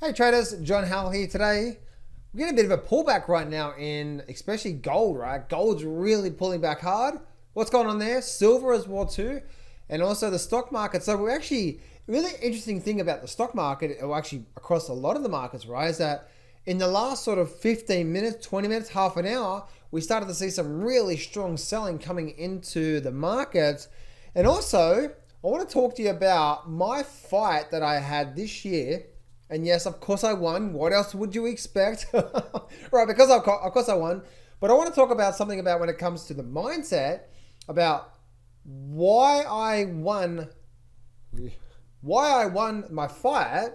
Hey traders, John Howell here today. We're getting a bit of a pullback right now in especially gold, right? Gold's really pulling back hard. What's going on there? Silver as well too. And also the stock market. So we're actually, really interesting thing about the stock market, or actually across a lot of the markets, right, is that in the last sort of 15 minutes, 20 minutes, half an hour, we started to see some really strong selling coming into the markets. And also, I want to talk to you about my fight that I had this year. And yes, of course I won. What else would you expect? Right, because of course I won. But I want to talk about something about when it comes to the mindset, about why I won my fight,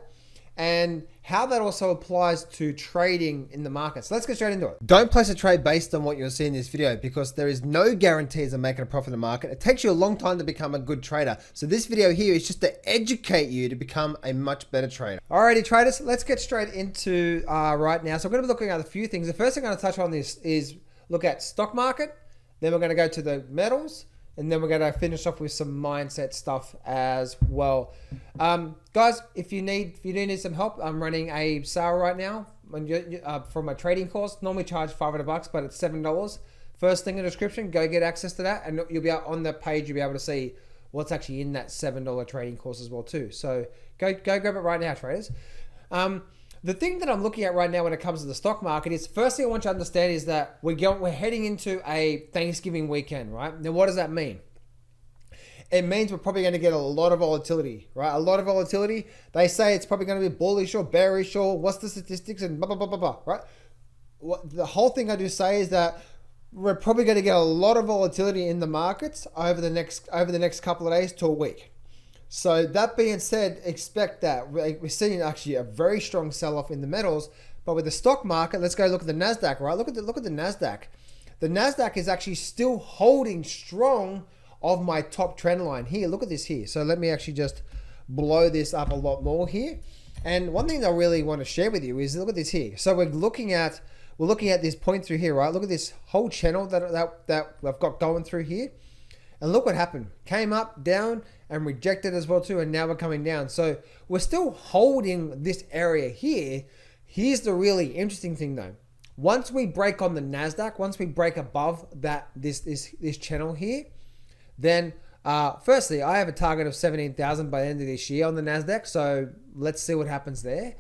and how that also applies to trading in the market. So let's get straight into it. Don't place a trade based on what you're seeing in this video, because there is no guarantees of making a profit in the market. It takes you a long time to become a good trader. So this video here is just to educate you to become a much better trader. Alrighty traders, let's get straight into right now. So we're going to be looking at a few things. The first thing I'm going to touch on this is look at stock market. Then we're going to go to the metals. And then we're going to finish off with some mindset stuff as well. Guys, if you do need some help, I'm running a sale right now for my trading course. Normally charge $500, but it's $7. First thing in the description, go get access to that, and you'll be out on the page. You'll be able to see what's actually in that $7 trading course as well too. So go grab it right now, traders. The thing that I'm looking at right now when it comes to the stock market is, first thing I want you to understand is that we're heading into a Thanksgiving weekend, right? Now, what does that mean? It means we're probably going to get a lot of volatility, right? A lot of volatility. They say it's probably going to be bullish or bearish, or what's the statistics and blah, blah, blah, blah, blah, right? The whole thing I do say is that we're probably going to get a lot of volatility in the markets over the next couple of days to a week. So that being said, expect that. We're seeing actually a very strong sell-off in the metals, but with the stock market, let's go look at the Nasdaq, right? Look at the Nasdaq. The Nasdaq is actually still holding strong of my top trend line here. Look at this here. So let me actually just blow this up a lot more here. And one thing that I really want to share with you is look at this here. So we're looking at this point through here, right? Look at this whole channel that I've got going through here. And look what happened. Came up, down, and rejected as well too, and now we're coming down. So we're still holding this area here. Here's the really interesting thing though. Once we break on the Nasdaq, once we break above this channel here, then firstly, I have a target of 17,000 by the end of this year on the Nasdaq. So let's see what happens there.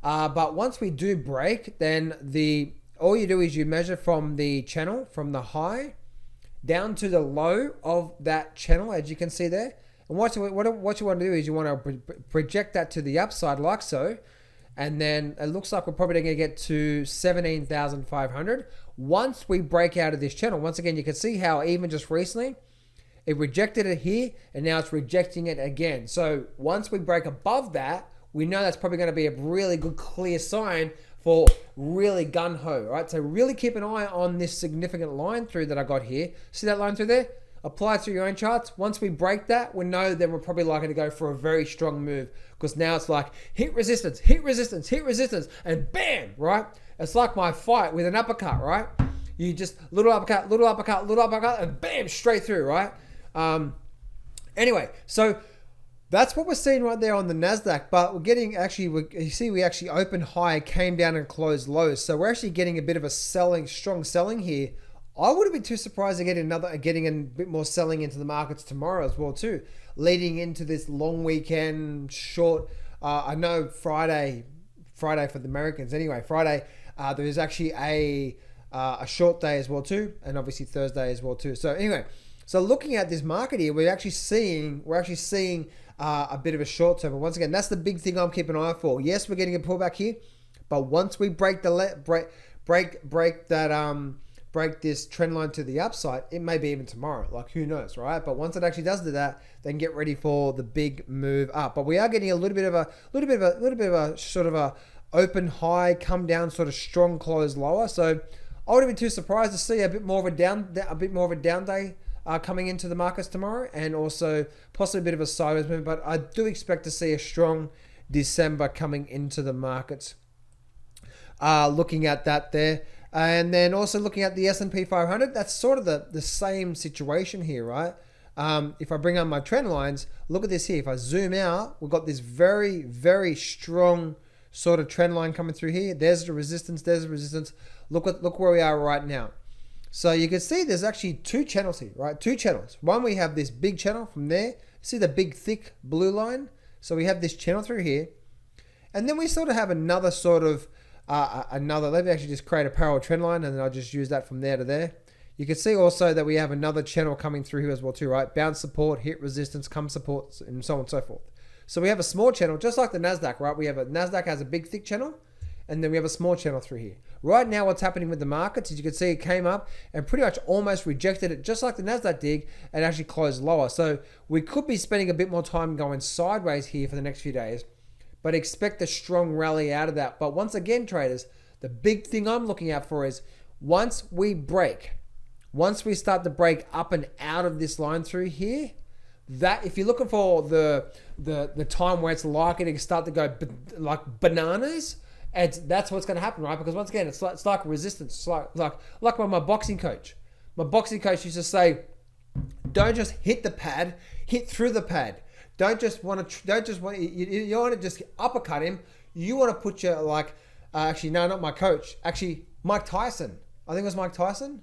But once we do break, then all you do is you measure from the channel, from the high down to the low of that channel, as you can see there. And what you want to do is you want to project that to the upside like so. And then it looks like we're probably going to get to 17,500 once we break out of this channel. Once again, you can see how even just recently it rejected it here, and now it's rejecting it again. So once we break above that, we know that's probably going to be a really good clear sign for really gun-ho, right? So really keep an eye on this significant line through that I got here. See that line through there? Apply it to your own charts. Once we break that, we know then we're probably likely to go for a very strong move, because now it's like hit resistance, hit resistance, hit resistance, and bam, right? It's like my fight with an uppercut, right? You just little uppercut, little uppercut, little uppercut, and bam, straight through, right? Anyway, so that's what we're seeing right there on the Nasdaq, but we're getting you see we actually opened high, came down and closed low. So we're actually getting a bit of a strong selling here. I wouldn't be too surprised to getting a bit more selling into the markets tomorrow as well too, leading into this long weekend short. I know Friday for the Americans anyway. Friday there is actually a short day as well too, and obviously Thursday as well too. So anyway, so looking at this market here, we're actually seeing a bit of a short term. But once again, that's the big thing I'm keeping an eye for. Yes, we're getting a pullback here, but once we break this trend line to the upside, it may be even tomorrow. Like, who knows, right? But once it actually does do that, then get ready for the big move up. But we are getting a little bit of a sort of a open high, come down, sort of strong close lower. So I wouldn't be too surprised to see a bit more of a down day coming into the markets tomorrow, and also possibly a bit of a sideways move. But I do expect to see a strong December coming into the markets. Looking at that there. And then also looking at the S&P 500, that's sort of the same situation here, right? If I bring on my trend lines, look at this here. If I zoom out, we've got this very, very strong sort of trend line coming through here. There's the resistance. There's the resistance. Look where we are right now. So you can see there's actually two channels here, right? Two channels. One, we have this big channel from there. See the big thick blue line? So we have this channel through here. And then we sort of have another sort of, let me actually just create a parallel trend line, and then I'll just use that from there to there. You can see also that we have another channel coming through here as well too, right? Bounce support, hit resistance, come support, and so on and so forth. So we have a small channel, just like the Nasdaq, right? Nasdaq has a big thick channel, and then we have a small channel through here. Right now, what's happening with the markets, as you can see, it came up and pretty much almost rejected it, just like the Nasdaq did, and actually closed lower. So we could be spending a bit more time going sideways here for the next few days, but expect a strong rally out of that. But once again, traders, the big thing I'm looking out for is once we start to break up and out of this line through here, that if you're looking for the time where it's likely to start to go like bananas, that's what's going to happen, right? Because once again, it's like resistance. It's like when my boxing coach used to say, don't just hit the pad, hit through the pad. You want to just uppercut him. You want to put your actually no, not my coach. Actually, Mike Tyson. I think it was Mike Tyson.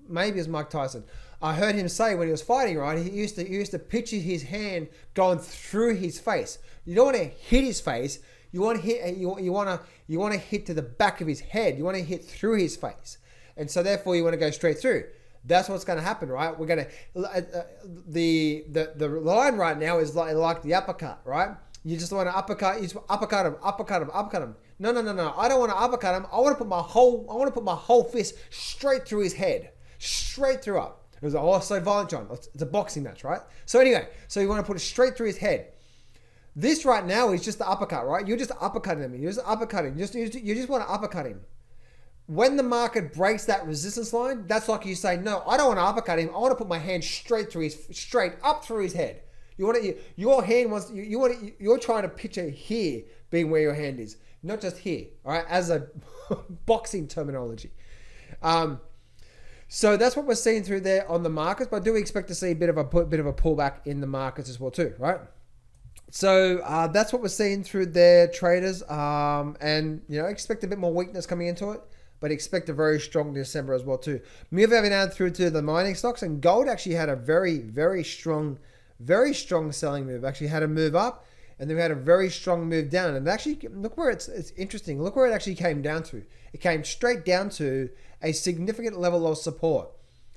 Maybe it was Mike Tyson. I heard him say when he was fighting, right? He used to picture his hand going through his face. You don't want to hit his face. You want to hit. You want to hit to the back of his head. You want to hit through his face, and so therefore you want to go straight through. That's what's going to happen, right? We're going to the line right now is like the uppercut, right? You just want to uppercut. You just uppercut him. No. I don't want to uppercut him. I want to put my whole fist straight through his head, straight through up. It was so violent, John. It's a boxing match, right? So anyway, so you want to put it straight through his head. This right now is just the uppercut, right? You're just uppercutting him. You're just uppercutting. You just want to uppercut him. When the market breaks that resistance line, that's like you say, no, I don't want to uppercut him. I want to put my hand straight up through his head. You're trying to picture here being where your hand is, not just here, all right? As a boxing terminology. So that's what we're seeing through there on the markets, but do we expect to see a bit of a pullback in the markets as well too, right? So that's what we're seeing through there, traders, and expect a bit more weakness coming into it, but expect a very strong December as well too. Move having down through to the mining stocks, and gold actually had a very, very strong selling move. Actually had a move up, and then we had a very strong move down. And actually, look where it's interesting. Look where it actually came down to. It came straight down to a significant level of support.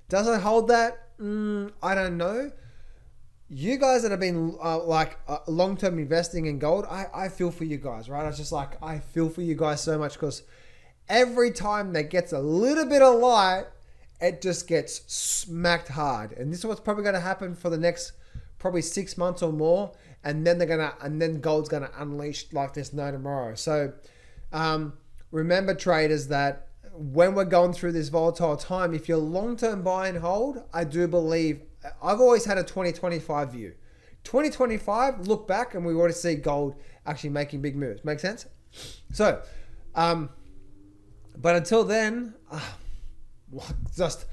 Does it hold that? I don't know. You guys that have been long-term investing in gold, I feel for you guys, right? I feel for you guys so much, because every time that gets a little bit of light, it just gets smacked hard. And this is what's probably going to happen for the next probably 6 months or more, and then gold's gonna unleash like there's no tomorrow. So remember, traders, that when we're going through this volatile time, if you're long-term buy and hold, I do believe, I've always had a 2025 view. 2025, look back and we already see gold actually making big moves. Make sense? So, but until then, just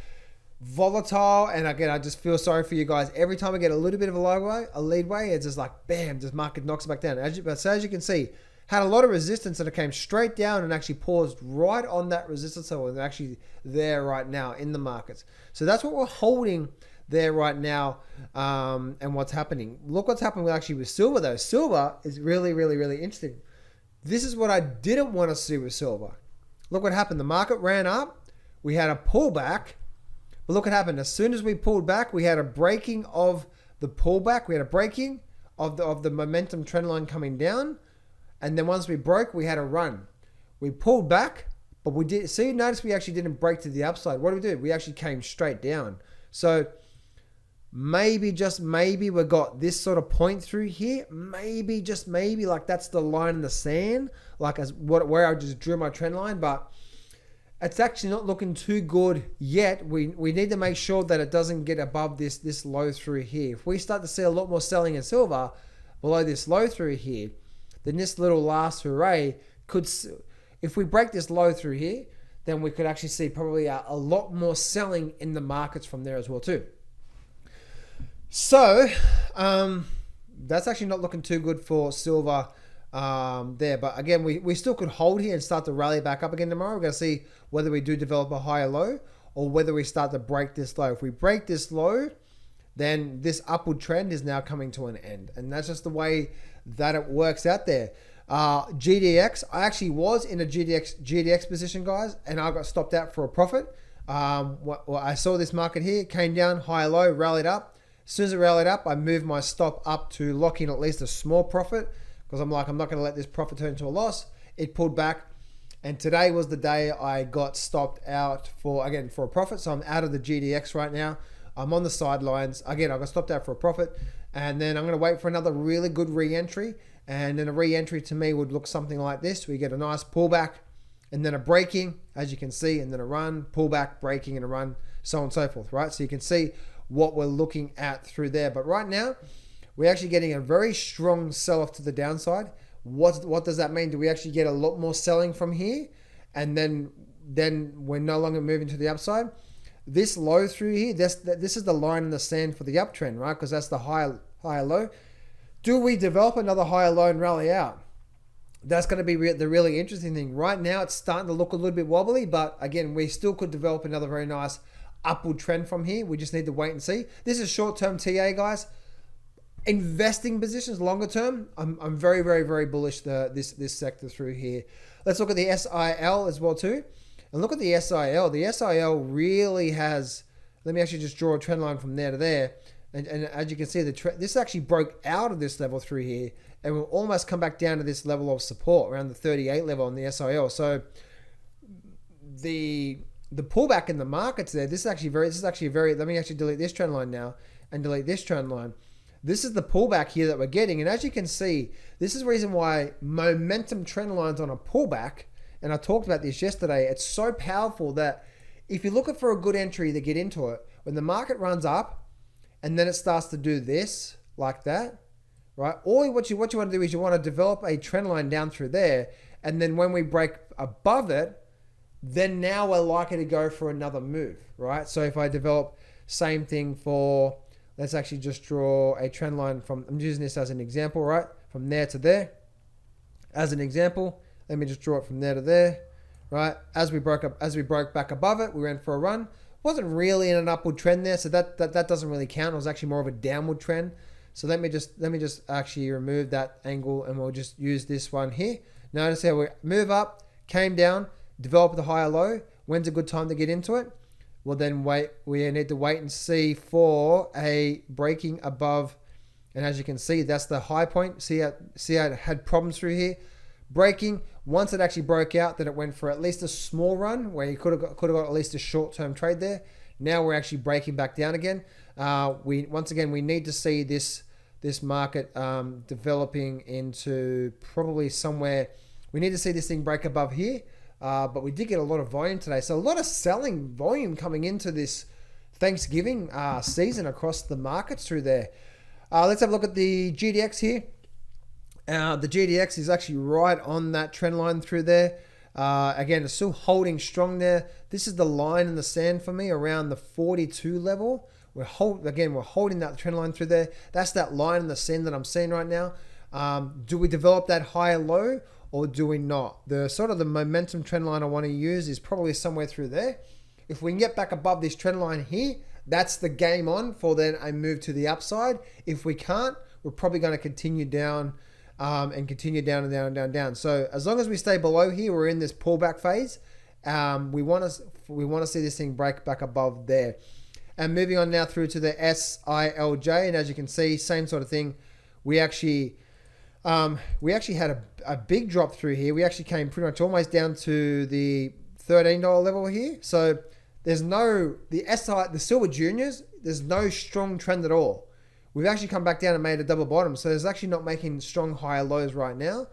volatile. And again, I just feel sorry for you guys. Every time I get a little bit of a leadway, it's just like, bam, just market knocks it back down. As you can see, had a lot of resistance, and it came straight down and actually paused right on that resistance level, and actually there right now in the markets. So that's what we're holding there right now, and what's happening. Look what's happening with silver though. Silver is really, really, really interesting. This is what I didn't want to see with silver. Look what happened. The market ran up. We had a pullback. But look what happened. As soon as we pulled back, we had a breaking of the pullback. We had a breaking of the momentum trend line coming down. And then once we broke, we had a run. We pulled back, but we did. See, notice we actually didn't break to the upside. What did we do? We actually came straight down. So maybe, just maybe, we got this sort of point through here. Maybe, just maybe, like that's the line in the sand, like where I just drew my trend line. But it's actually not looking too good yet. We need to make sure that it doesn't get above this low through here. If we start to see a lot more selling in silver below this low through here, then this little last hooray could, if we break this low through here, then we could actually see probably a lot more selling in the markets from there as well too. So that's actually not looking too good for silver there. But again, we still could hold here and start to rally back up again tomorrow. We're going to see whether we do develop a higher low or whether we start to break this low. If we break this low, then this upward trend is now coming to an end. And that's just the way that it works out there. GDX, I actually was in a GDX position, guys, and I got stopped out for a profit. I saw this market here, came down, high, low, rallied up. As soon as it rallied up, I moved my stop up to lock in at least a small profit because I'm like, I'm not going to let this profit turn into a loss. It pulled back, and today was the day I got stopped out for a profit. So I'm out of the GDX right now. I'm on the sidelines. Again, I got stopped out for a profit, and then I'm going to wait for another really good re-entry. And then a re-entry to me would look something like this. We get a nice pullback and then a breaking, as you can see, and then a run, pullback, breaking, and a run, so on and so forth, right? So you can see what we're looking at through there. But right now, we're actually getting a very strong sell-off to the downside. What does that mean? Do we actually get a lot more selling from here? And then we're no longer moving to the upside? This low through here, this is the line in the sand for the uptrend, right? Because that's the higher low. Do we develop another higher low and rally out? That's going to be the really interesting thing. Right now, it's starting to look a little bit wobbly, but again, we still could develop another very nice upward trend from here. We just need to wait and see. This is short-term TA, guys. Investing positions, longer term, I'm very, very, very bullish this sector through here. Let's look at the SIL as well too. And look at the SIL. The SIL really has, let me actually just draw a trend line from there to there. And as you can see, this actually broke out of this level through here and will almost come back down to this level of support around the 38 level on the SIL. So the pullback in the markets there, this is actually very, let me actually delete this trend line now and delete this trend line. This is the pullback here that we're getting. And as you can see, this is the reason why momentum trend lines on a pullback, and I talked about this yesterday, it's so powerful that if you're looking for a good entry to get into it, when the market runs up, and then it starts to do this like that, right? Or what you want to do is you want to develop a trend line down through there. And then when we break above it, then now we're likely to go for another move, right? So if I develop same thing for, let's actually just draw a trend line from, I'm using this as an example, right? From there to there. As an example, let me just draw it from there to there, right? As we broke back above it, we went for a run. Wasn't really in an upward trend there, so that doesn't really count. It was actually more of a downward trend. So let me just actually remove that angle, and we'll just use this one here. Notice how we move up, came down, developed the higher low. When's a good time to get into it? Well, then we need to wait and see for a breaking above. And as you can see, that's the high point. See how it had problems through here. Breaking, once it actually broke out, then it went for at least a small run where you could have got at least a short-term trade there. Now we're actually breaking back down again. Once again, we need to see this market developing into probably somewhere. We need to see this thing break above here, but we did get a lot of volume today. So a lot of selling volume coming into this Thanksgiving season across the markets through there. Let's have a look at the GDX here. The GDX is actually right on that trend line through there. Again, it's still holding strong there. This is the line in the sand for me around the 42 level. We're holding that trend line through there. That's that line in the sand that I'm seeing right now. Do we develop that higher low or do we not? The momentum trend line I want to use is probably somewhere through there. If we can get back above this trend line here, that's the game on for then a move to the upside. If we can't, we're probably going to continue down and continue down and down and down and down. So as long as we stay below here, we're in this pullback phase. We want to see this thing break back above there. And moving on now through to the SILJ, and as you can see, same sort of thing. We actually had a big drop through here. We actually came pretty much almost down to the $13 level here. So there's the silver juniors, there's no strong trend at all. We've actually come back down and made a double bottom. So there's actually not making strong higher lows right now.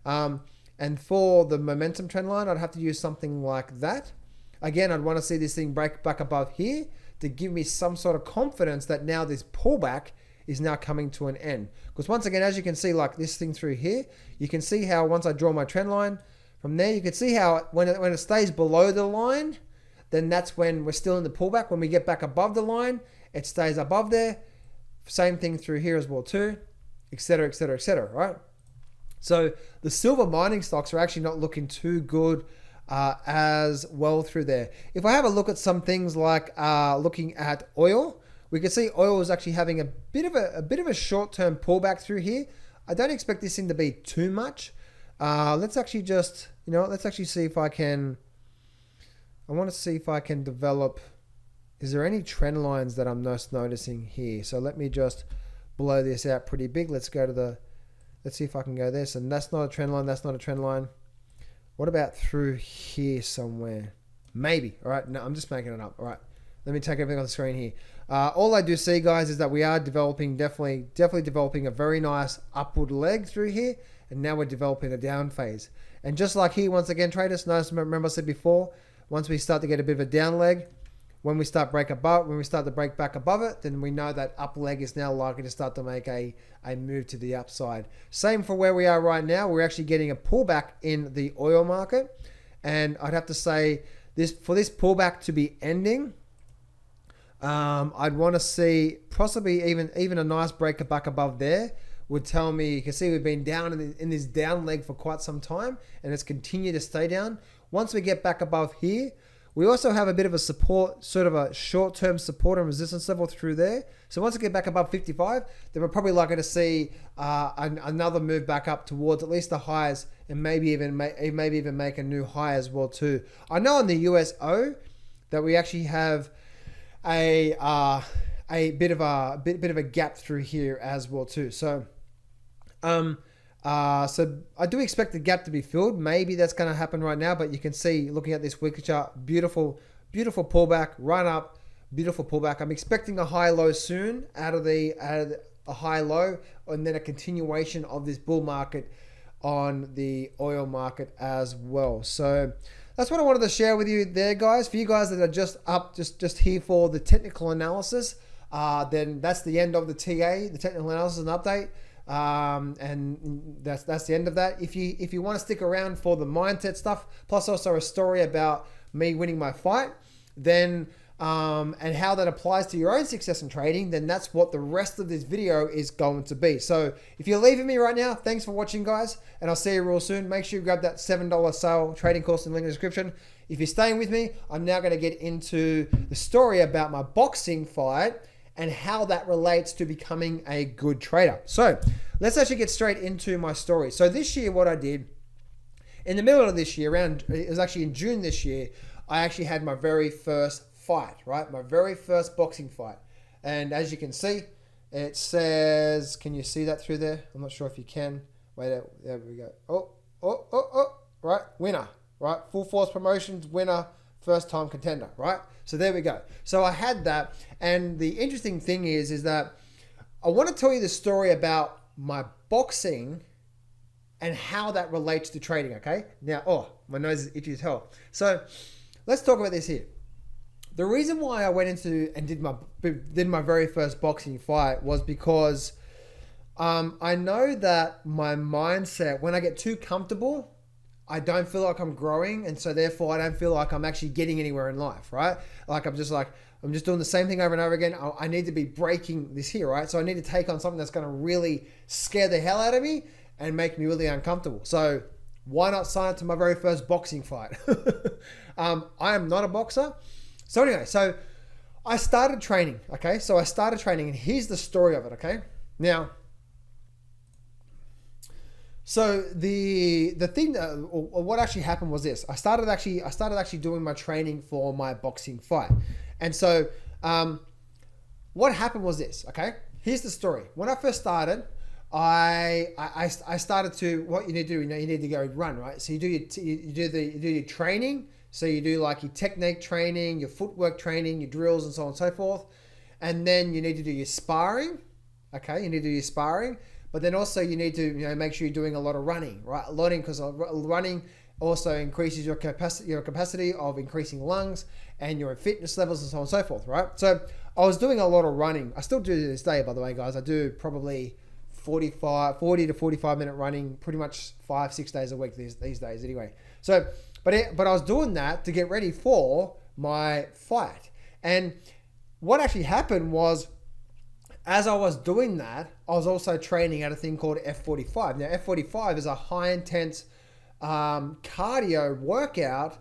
And for the momentum trend line, I'd have to use something like that. Again, I'd want to see this thing break back above here to give me some sort of confidence that now this pullback is now coming to an end. Because once again, as you can see, like this thing through here, you can see how once I draw my trend line from there, you can see how when it stays below the line, then that's when we're still in the pullback. When we get back above the line, it stays above there. Same thing through here as well too, etc., etc., etc., right? So the silver mining stocks are actually not looking too good as well through there. If I have a look at some things like looking at oil, we can see oil is actually having a bit of a short-term pullback through here. I don't expect this thing to be too much. Let's actually just, let's actually see if I can. I want to see if I can develop. Is there any trend lines that I'm just noticing here? So let me just blow this out pretty big. Let's go to the. Let's see if I can go there. So that's not a trend line. That's not a trend line. What about through here somewhere? Maybe. All right. No, I'm just making it up. All right. Let me take everything on the screen here. All I do see, guys, is that we are developing, definitely developing a very nice upward leg through here. And now we're developing a down phase. And just like here, once again, traders, notice, remember I said before, once we start to get a bit of a down leg, when we start to break back above it, then we know that up leg is now likely to start to make a move to the upside. Same for where we are right now. We're actually getting a pullback in the oil market. And I'd have to say for this pullback to be ending, I'd want to see possibly even a nice break back above there would tell me, you can see we've been down in this down leg for quite some time and it's continued to stay down. Once we get back above here, we also have a bit of a support, sort of a short-term support and resistance level through there. So once we get back above 55, then we're probably likely to see another move back up towards at least the highs and maybe even make a new high as well too. I know in the USO that we actually have a bit of a gap through here as well too. So so I do expect the gap to be filled. Maybe that's going to happen right now, but you can see looking at this weekly chart, beautiful pullback, run up, beautiful pullback. I'm expecting a high low soon out of a high low, and then a continuation of this bull market on the oil market as well. So that's what I wanted to share with you there, guys. For you guys that are just here for the technical analysis, then that's the end of the TA, the technical analysis and update. And that's the end of that. If you want to stick around for the mindset stuff, plus also a story about me winning my fight, then and how that applies to your own success in trading, then that's what the rest of this video is going to be. So if you're leaving me right now, thanks for watching, guys, and I'll see you real soon. Make sure you grab that $7 sale trading course in the link in the description. If you're staying with me, I'm now going to get into the story about my boxing fight and how that relates to becoming a good trader. So let's actually get straight into my story. So this year, what I did, in the middle of this year, it was actually in June this year, I actually had my very first fight, right? My very first boxing fight. And as you can see, it says, can you see that through there? I'm not sure if you can. Wait, there we go. Right, winner, right? Full Force Promotions winner, first time contender, right? So there we go. So I had that, and the interesting thing is that I want to tell you the story about my boxing and how that relates to trading, okay? Now, my nose is itchy as hell. So let's talk about this here. The reason why I went into and did my very first boxing fight was because I know that my mindset, when I get too comfortable, I don't feel like I'm growing, and so therefore I don't feel like I'm actually getting anywhere in life, right? Like I'm just doing the same thing over and over again. I need to be breaking this here, right? So I need to take on something that's going to really scare the hell out of me and make me really uncomfortable. So why not sign up to my very first boxing fight? I am not a boxer. So anyway, so I started training, okay? So I started training, and here's the story of it, okay? Now, so the thing what actually happened was this. I started actually doing my training for my boxing fight. And so what happened was this, okay? Here's the story. When I first started, I started to, what you need to do, you need to go run, right? So you do your training. So you do like your technique training, your footwork training, your drills, and so on and so forth. And then you need to do your sparring. Okay, you need to do your sparring. But then also you need to make sure you're doing a lot of running, right? Because running also increases your capacity of increasing lungs and your fitness levels and so on and so forth, right? So I was doing a lot of running. I still do to this day, by the way, guys. I do probably 40 to 45 minute running pretty much 5-6 days a week these days anyway. So, but I was doing that to get ready for my fight. And what actually happened was, as I was doing that, I was also training at a thing called F45. Now, F45 is a high intense cardio workout,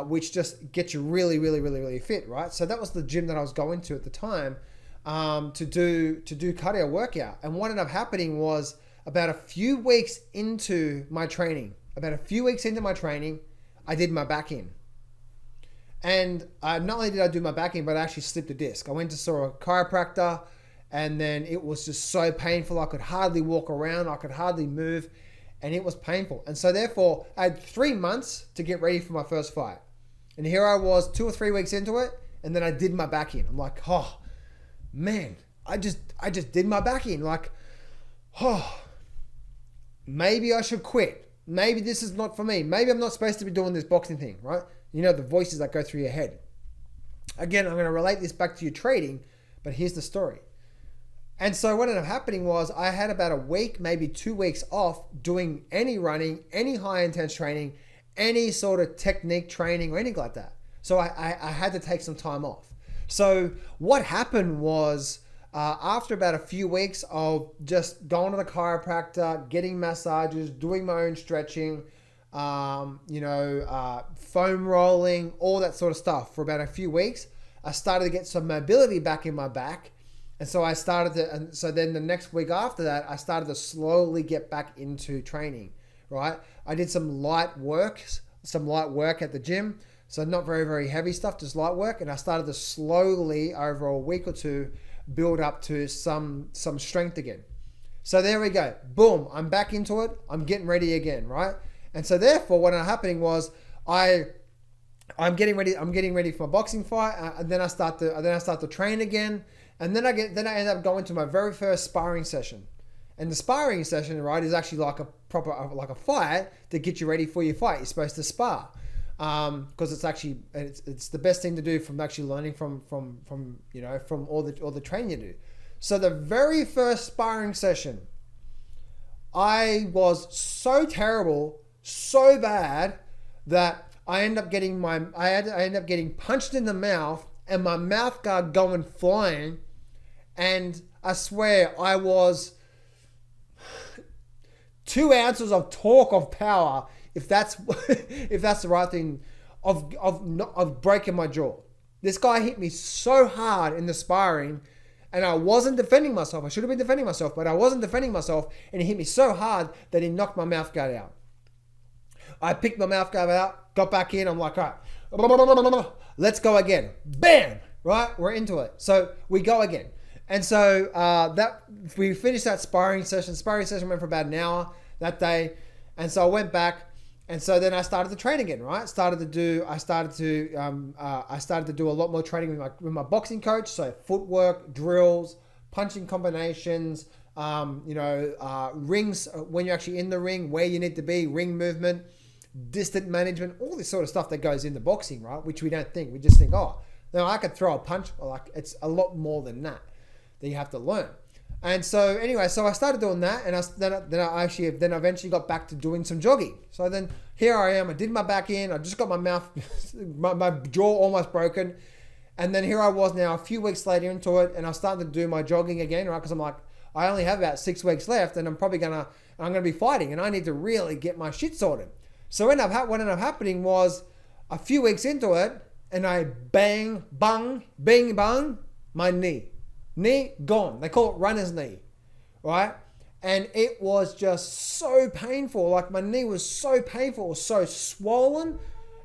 which just gets you really, really, really, really fit, right? So that was the gym that I was going to at the time to do cardio workout. And what ended up happening was about a few weeks into my training, I did my back in. And not only did I do my back in, but I actually slipped a disc. I went to saw a chiropractor, and then it was just so painful. I could hardly walk around. I could hardly move, and it was painful. And so therefore, I had 3 months to get ready for my first fight. And here I was 2 or 3 weeks into it, and then I did my back in. I'm like, oh, man, I just did my back in. Like, oh, maybe I should quit. Maybe this is not for me. Maybe I'm not supposed to be doing this boxing thing, right? You know, the voices that go through your head. Again, I'm going to relate this back to your trading, but here's the story. And so what ended up happening was I had about a week, maybe 2 weeks off doing any running, any high intense training, any sort of technique training or anything like that. So I had to take some time off. So what happened was after about a few weeks of just going to the chiropractor, getting massages, doing my own stretching, foam rolling, all that sort of stuff for about a few weeks, I started to get some mobility back in my back. And so then the next week after that, I started to slowly get back into training, right? I did some light work at the gym. So not very, very heavy stuff, just light work. And I started to slowly, over a week or two, build up to some strength again. So there we go. Boom, I'm back into it. I'm getting ready again, right? And so therefore what ended up happening was I'm getting ready for my boxing fight, and then I start to train again, and then I end up going to my very first sparring session. And the sparring session, right, is actually like a fight to get you ready for your fight. You're supposed to spar, because it's the best thing to do from actually learning from all the training you do. So the very first sparring session, I was so terrible, so bad that I end up getting punched in the mouth and my mouth guard going flying, and I swear I was 2 ounces of torque of power, if that's the right thing, of breaking my jaw. This guy hit me so hard in the sparring, and I wasn't defending myself. I should have been defending myself, but I wasn't defending myself, and he hit me so hard that he knocked my mouth guard out. I picked my mouth guard out, got back in. I'm like, all right, let's go again. Bam! Right? We're into it. So we go again. And so we finished that sparring session. Sparring session went for about an hour that day. And so I went back, and so then I started to train again, right? I started to do a lot more training with my boxing coach. So footwork, drills, punching combinations, rings when you're actually in the ring, where you need to be, ring movement, distant management, all this sort of stuff that goes into boxing, right? Which we don't think. We just think, oh, no, I could throw a punch. Like, it's a lot more than that you have to learn. And so anyway, so I started doing that, and then I eventually got back to doing some jogging. So then here I am. I did my back in. I just got my mouth, my jaw almost broken, and then here I was now a few weeks later into it, and I started to do my jogging again, right? Because I'm like, I only have about 6 weeks left, and I'm gonna be fighting, and I need to really get my shit sorted. So what ended up happening was a few weeks into it, and I bang, bang, my knee gone. They call it runner's knee, right? And it was just so painful. Like, my knee was so painful, it was so swollen,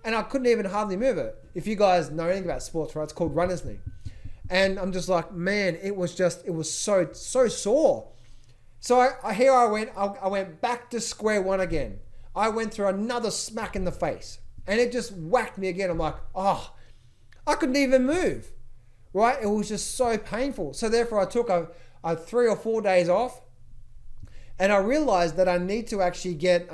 and I couldn't even hardly move it. If you guys know anything about sports, right, it's called runner's knee. And I'm just like, man, it was so sore. So I went back to square one again. I went through another smack in the face, and it just whacked me again. I'm like, oh, I couldn't even move, right? It was just so painful. So therefore I took a 3 or 4 days off, and I realized that I need to actually get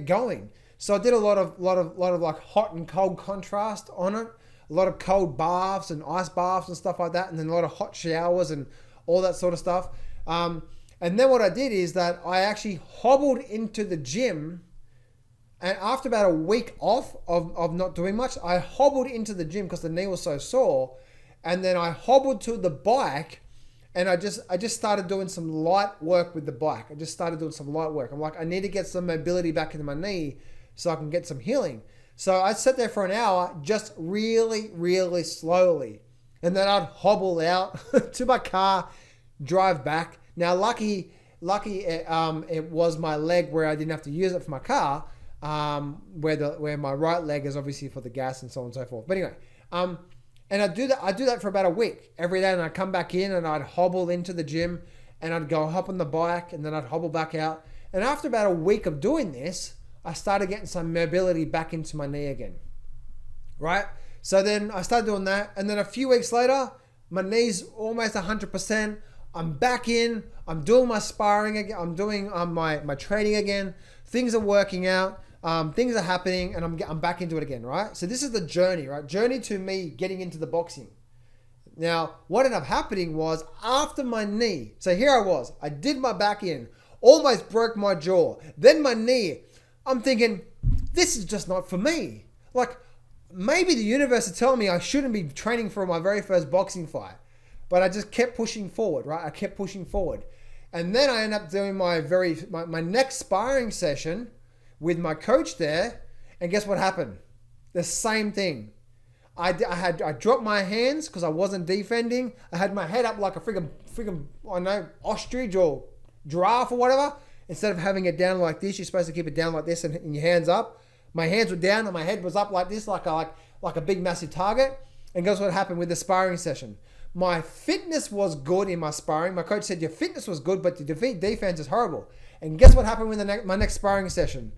going. So I did a lot of like hot and cold contrast on it, a lot of cold baths and ice baths and stuff like that, and then a lot of hot showers and all that sort of stuff. And then what I did is that I actually hobbled into the gym, and after about a week off of not doing much, I hobbled into the gym because the knee was so sore, and then I hobbled to the bike, And I just started doing some light work with the bike. I just started doing some light work. I'm like, I need to get some mobility back into my knee so I can get some healing. So I sat there for an hour, just really, really slowly. And then I'd hobble out to my car, drive back. Now, lucky it was my leg where I didn't have to use it for my car, where my right leg is obviously for the gas and so on and so forth. But anyway, and I do that for about a week every day. And I'd come back in and I'd hobble into the gym and I'd go hop on the bike and then I'd hobble back out. And after about a week of doing this, I started getting some mobility back into my knee again, right? So then I started doing that. And then a few weeks later, my knee's almost 100%. I'm back in, I'm doing my sparring again. I'm doing my training again. Things are working out. Things are happening and I'm back into it again, right? So this is the journey, right? Journey to me getting into the boxing. Now, what ended up happening was after my knee, so here I was, I did my back in, almost broke my jaw, then my knee. I'm thinking, this is just not for me. Like, maybe the universe is telling me I shouldn't be training for my very first boxing fight, but I just kept pushing forward, right? I kept pushing forward. And then I ended up doing my next sparring session with my coach there, and guess what happened? The same thing. I dropped my hands because I wasn't defending. I had my head up like a friggin' I don't know, ostrich or giraffe or whatever. Instead of having it down like this, you're supposed to keep it down like this and your hands up. My hands were down and my head was up like this, like a big massive target. And guess what happened with the sparring session? My fitness was good in my sparring. My coach said your fitness was good, but your defense is horrible. And guess what happened with my next sparring session?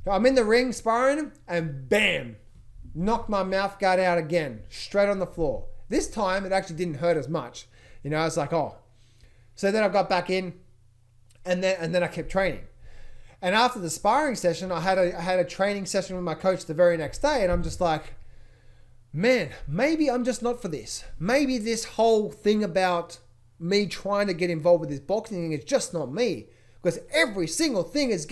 I'm in the ring sparring and bam, knocked my mouth guard out again, straight on the floor. This time it actually didn't hurt as much. You know, it's like, oh. So then I got back in and then I kept training. And after the sparring session, I had a training session with my coach the very next day, and I'm just like, man, maybe I'm just not for this. Maybe this whole thing about me trying to get involved with this boxing thing is just not me. Because every single thing is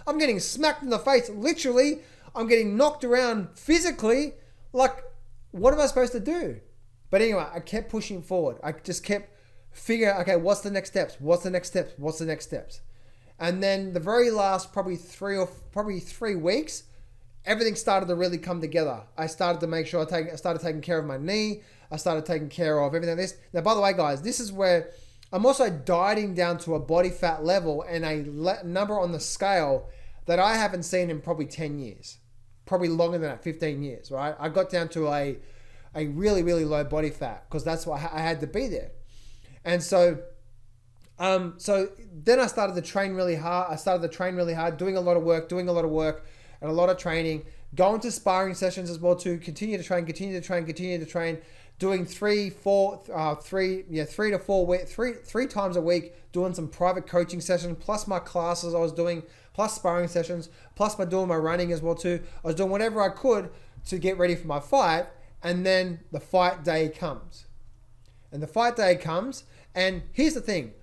I'm getting smacked in the face, literally. I'm getting knocked around physically. Like, what am I supposed to do? But anyway, I kept pushing forward. I just kept figuring, okay, what's the next steps? What's the next steps? What's the next steps? And then the very last probably 3 weeks, everything started to really come together. I started to make sure I started taking care of my knee. I started taking care of everything. Now, by the way, guys, this is where I'm also dieting down to a body fat level and a number on the scale that I haven't seen in probably 10 years. Probably longer than that, 15 years, right? I got down to a really, really low body fat because that's why I had to be there. And so then I started to train really hard. Doing a lot of work and a lot of training, going to sparring sessions as well too, continue to train, doing 3 to 4 weeks, three times a week, doing some private coaching sessions, plus my classes I was doing, plus sparring sessions, plus doing my running as well too. I was doing whatever I could to get ready for my fight, and then the fight day comes. And here's the thing,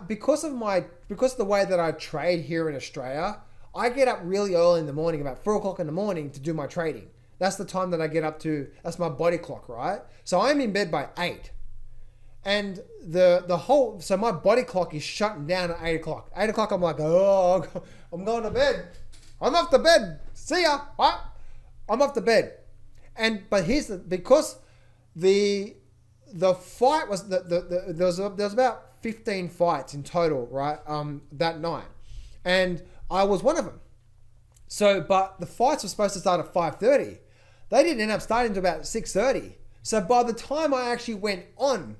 because of the way that I trade here in Australia, I get up really early in the morning, about 4 o'clock in the morning, to do my trading. That's the time that I get up to. That's my body clock, right? So I'm in bed by 8. And so my body clock is shutting down at 8 o'clock. 8 o'clock, I'm like, oh, I'm going to bed. I'm off to bed. See ya. What? I'm off to bed. But because the fight was, there was about 15 fights in total, right? That night. And I was one of them. So, but the fights were supposed to start at 5:30. They didn't end up starting until about 6:30. So by the time I actually went on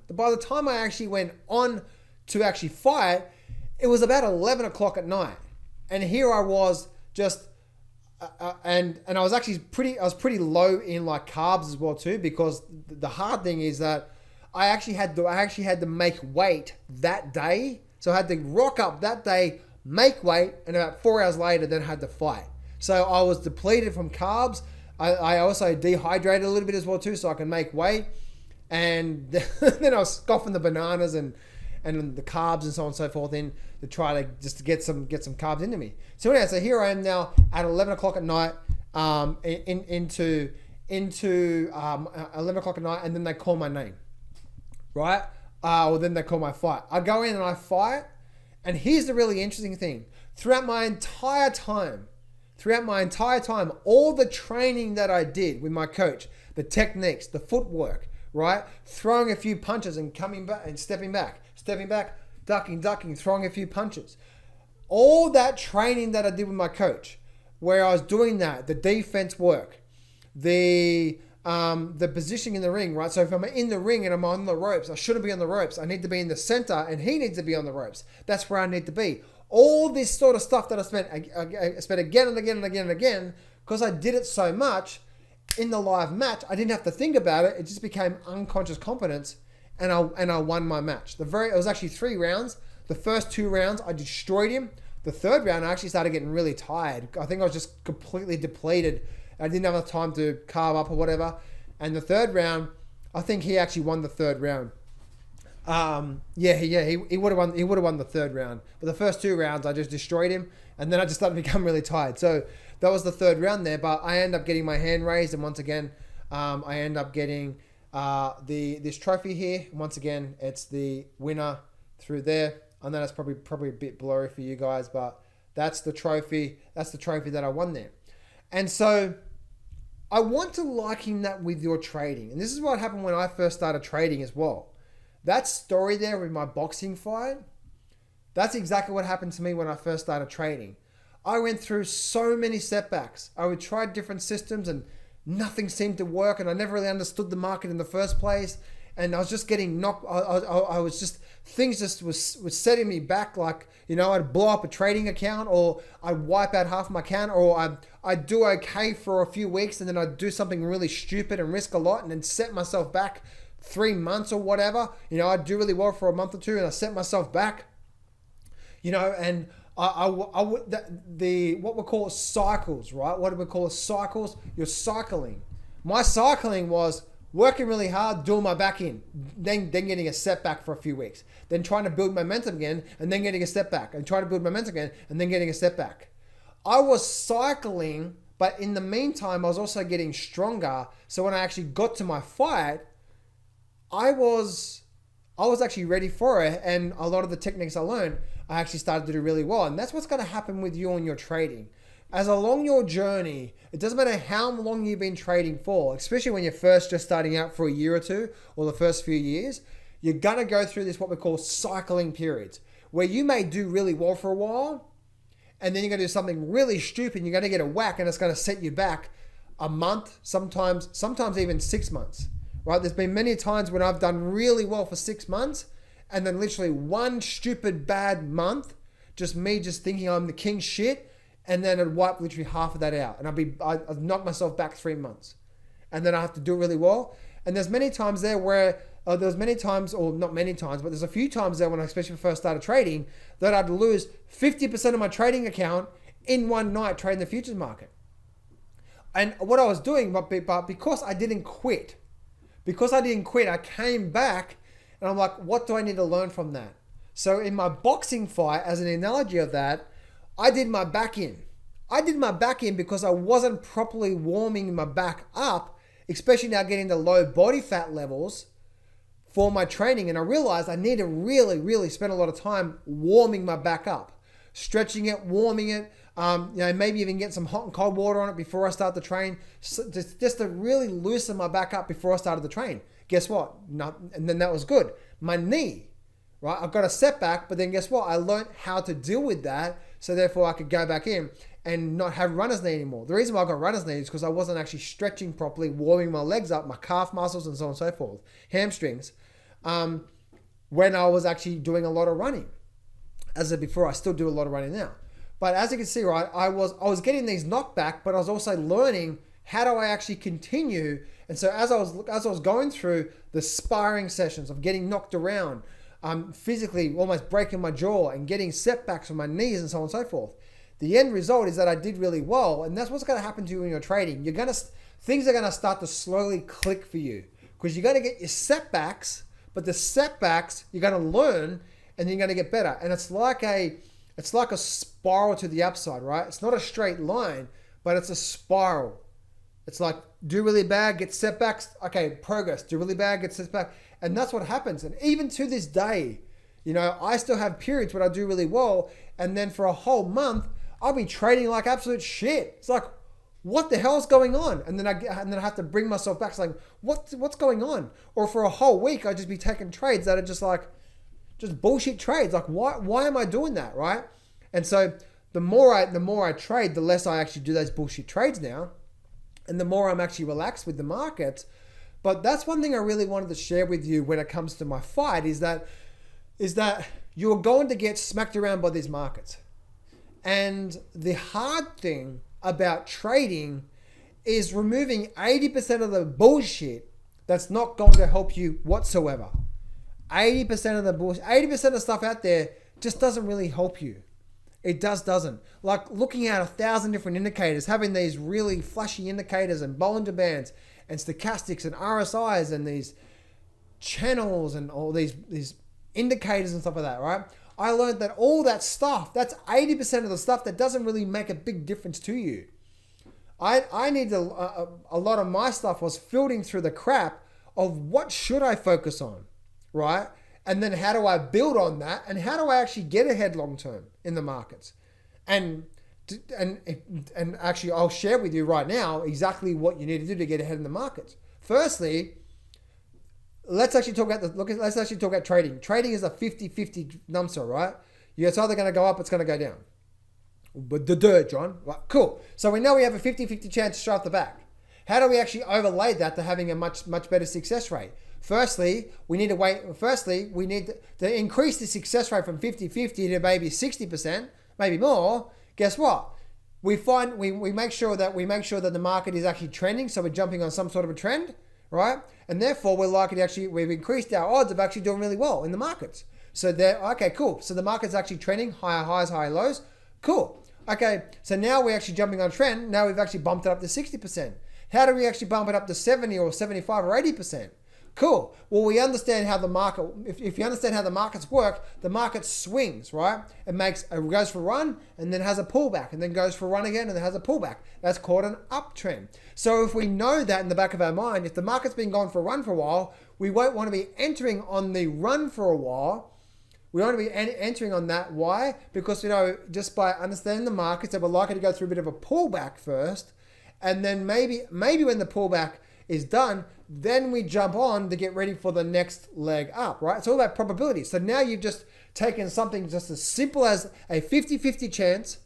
to actually fight, it was about 11 o'clock at night. And here I was just, and I was actually pretty low in like carbs as well too, because the hard thing is that I actually had to make weight that day. So I had to rock up that day, make weight, and about 4 hours later then had to fight. So I was depleted from carbs. I also dehydrated a little bit as well too, so I can make weight. And then I was scoffing the bananas and the carbs and so on and so forth in to try to just get some carbs into me. So anyway, so here I am now at 11 o'clock at night, into 11 o'clock at night, and then they call my name, right? Well, then they call my fight. I go in and I fight. And here's the really interesting thing. Throughout my entire time, all the training that I did with my coach, the techniques, the footwork, right? Throwing a few punches and coming back and stepping back, ducking, throwing a few punches. All that training that I did with my coach, where I was doing that, the defense work, the positioning in the ring, right? So if I'm in the ring and I'm on the ropes, I shouldn't be on the ropes. I need to be in the center and he needs to be on the ropes. That's where I need to be. All this sort of stuff that I spent again and again and again and again, because I did it so much in the live match, I didn't have to think about it. It just became unconscious competence, and I won my match. It was actually 3 rounds. The first 2 rounds, I destroyed him. The third round, I actually started getting really tired. I think I was just completely depleted. I didn't have enough time to carve up or whatever. And the third round, I think he actually won the third round. He would have won. He would have won the third round. But the first 2 rounds, I just destroyed him, and then I just started to become really tired. So that was the third round there. But I end up getting my hand raised, and once again, I end up getting this trophy here. Once again, it's the winner through there. I know that's probably a bit blurry for you guys, but that's the trophy. That's the trophy that I won there. And so I want to liken that with your trading. And this is what happened when I first started trading as well. That story there with my boxing fight, that's exactly what happened to me when I first started trading. I went through so many setbacks. I would try different systems and nothing seemed to work, and I never really understood the market in the first place. And I was just getting knocked. I was just, things just was setting me back. Like, you know, I'd blow up a trading account, or I'd wipe out half my account, or I'd do okay for a few weeks, and then I'd do something really stupid and risk a lot, and then set myself back 3 months or whatever. You know, I'd do really well for a month or two, and I set myself back. You know, and I would what we call cycles, right? What do we call cycles? You're cycling. My cycling was working really hard, doing my back in, then getting a setback for a few weeks, then trying to build momentum again, and then getting a step back, and trying to build momentum again, and then getting a step back. I was cycling, but in the meantime, I was also getting stronger. So when I actually got to my fight, I was actually ready for it, and a lot of the techniques I learned, I actually started to do really well. And that's what's going to happen with you on your trading. As along your journey, it doesn't matter how long you've been trading for, especially when you're first just starting out for a year or two, or the first few years, you're going to go through this, what we call cycling periods, where you may do really well for a while, and then you're going to do something really stupid, and you're going to get a whack, and it's going to set you back a month, sometimes even 6 months, right? There's been many times when I've done really well for 6 months, and then literally one stupid bad month, just me just thinking I'm the king shit, and then I'd wipe literally half of that out, and I'd knock myself back 3 months, and then I have to do really well. And there's many times there where there's many times, or not many times, but there's a few times there when I especially first started trading, that I'd lose 50% of my trading account in one night trading the futures market. And what I was doing, but because I didn't quit, I came back, and I'm like, what do I need to learn from that? So in my boxing fight, as an analogy of that, I did my back in. Because I wasn't properly warming my back up, especially now getting the low body fat levels for my training. And I realized I need to really, really spend a lot of time warming my back up, stretching it, warming it, maybe even get some hot and cold water on it before I start the train, just to really loosen my back up before I started the train. Guess what? And then that was good. My knee, right? I've got a setback, but then guess what? I learned how to deal with that, so therefore I could go back in and not have runner's knee anymore. The reason why I got runner's knee is because I wasn't actually stretching properly, warming my legs up, my calf muscles, and so on and so forth, hamstrings, when I was actually doing a lot of running. As I said before, I still do a lot of running now. But as you can see, right, I was getting these knockback, but I was also learning how do I actually continue. And so as I was going through the sparring sessions of getting knocked around, physically almost breaking my jaw and getting setbacks from my knees and so on and so forth, the end result is that I did really well. And that's what's going to happen to you when you're trading. Things are going to start to slowly click for you, because you're going to get your setbacks, but the setbacks you're going to learn, and then you're going to get better. And it's like a spiral to the upside, right? It's not a straight line, but it's a spiral. It's like do really bad, get setbacks. Okay, progress. Do really bad, get setbacks. And that's what happens. And even to this day, I still have periods where I do really well. And then for a whole month, I'll be trading like absolute shit. It's like, what the hell's going on? And then I have to bring myself back. It's like, what's going on? Or for a whole week, I just be taking trades that are just bullshit trades. Like, why am I doing that, right? And so the more I trade, the less I actually do those bullshit trades now, and the more I'm actually relaxed with the markets. But that's one thing I really wanted to share with you when it comes to my fight is that you're going to get smacked around by these markets. And the hard thing about trading is removing 80% of the bullshit that's not going to help you whatsoever. 80% of the bullshit, 80% of stuff out there just doesn't really help you. It doesn't. Like looking at 1,000 different indicators, having these really flashy indicators and Bollinger Bands and stochastics and RSIs and these channels and all these indicators and stuff like that, right? I learned that all that stuff, that's 80% of the stuff that doesn't really make a big difference to you. I need a lot of my stuff was filtering through the crap of what should I focus on, right? And then how do I build on that? And how do I actually get ahead long term in the markets? And actually, I'll share with you right now exactly what you need to do to get ahead in the markets. Firstly, let's actually talk about trading. Trading is a 50-50 number, right? It's either going to go up, it's going to go down. But John, right? Cool. So we know we have a 50-50 chance straight off the back. How do we actually overlay that to having a much better success rate? Firstly, we need to increase the success rate from 50-50 to maybe 60%, maybe more. Guess what? We make sure that the market is actually trending, so we're jumping on some sort of a trend, right? And therefore, we've increased our odds of actually doing really well in the markets. So okay, cool. So the market's actually trending, higher highs, higher lows. Cool. Okay, so now we're actually jumping on trend. Now we've actually bumped it up to 60%. How do we actually bump it up to 70 or 75 or 80%? Cool. Well, we understand how the market, if you understand how the markets work, the market swings, right? It goes for a run and then has a pullback and then goes for a run again and then has a pullback. That's called an uptrend. So if we know that in the back of our mind, if the market's been going for a run for a while, we won't want to be entering on the run for a while. We want to be entering on that. Why? Because, just by understanding the markets, that we're likely to go through a bit of a pullback first. And then maybe when the pullback is done, then we jump on to get ready for the next leg up, right? It's all about probability. So now you've just taken something just as simple as a 50-50 chance.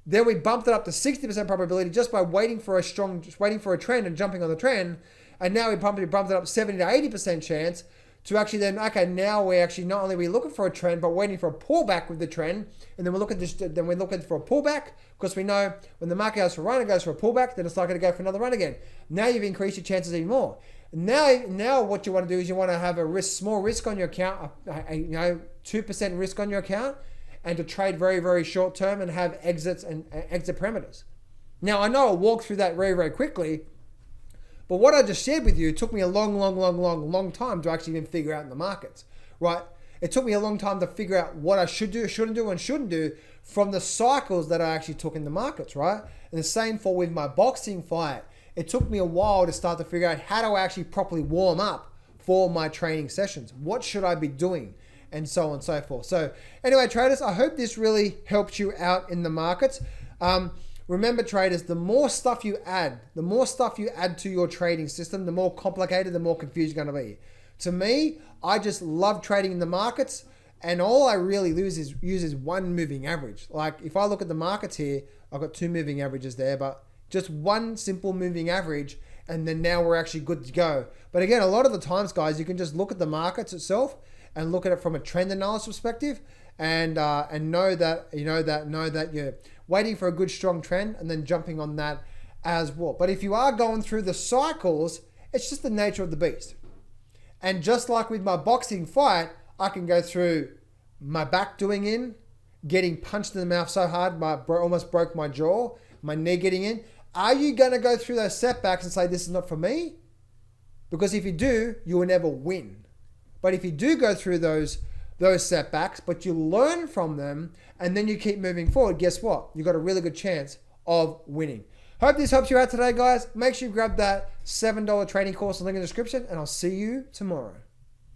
Then we bumped it up to 60% probability just by waiting for a trend and jumping on the trend. And now we bumped it up 70 to 80% chance to actually then, okay, now we're actually not only looking for a trend, but waiting for a pullback with the trend. And then we're looking for a pullback because we know when the market goes for a run, it goes for a pullback, then it's likely to go for another run again. Now you've increased your chances even more. Now what you want to do is you want to have small risk on your account, 2% risk on your account, and to trade very, very short term and have exits and exit parameters. Now I know I'll walk through that very, very quickly, but what I just shared with you took me a long time to actually even figure out in the markets, right? It took me a long time to figure out what I should do, shouldn't do, and shouldn't do from the cycles that I actually took in the markets, right? And the same with my boxing fight. It took me a while to start to figure out how do I actually properly warm up for my training sessions? What should I be doing? And so on and so forth. So anyway, traders, I hope this really helped you out in the markets. Remember, traders, the more stuff you add to your trading system, the more complicated, the more confused you're going to be. To me, I just love trading in the markets, and all I really use one moving average. Like if I look at the markets here, I've got two moving averages there, but just one simple moving average, and then now we're actually good to go. But again, a lot of the times, guys, you can just look at the markets itself and look at it from a trend analysis perspective, and know that you're waiting for a good strong trend and then jumping on that as well. But if you are going through the cycles, it's just the nature of the beast. And just like with my boxing fight, I can go through my back doing in, getting punched in the mouth so hard, almost broke my jaw, my knee getting in. Are you going to go through those setbacks and say, this is not for me? Because if you do, you will never win. But if you do go through those setbacks, but you learn from them and then you keep moving forward, guess what? You've got a really good chance of winning. Hope this helps you out today, guys. Make sure you grab that $7 training course, link in the description, and I'll see you tomorrow.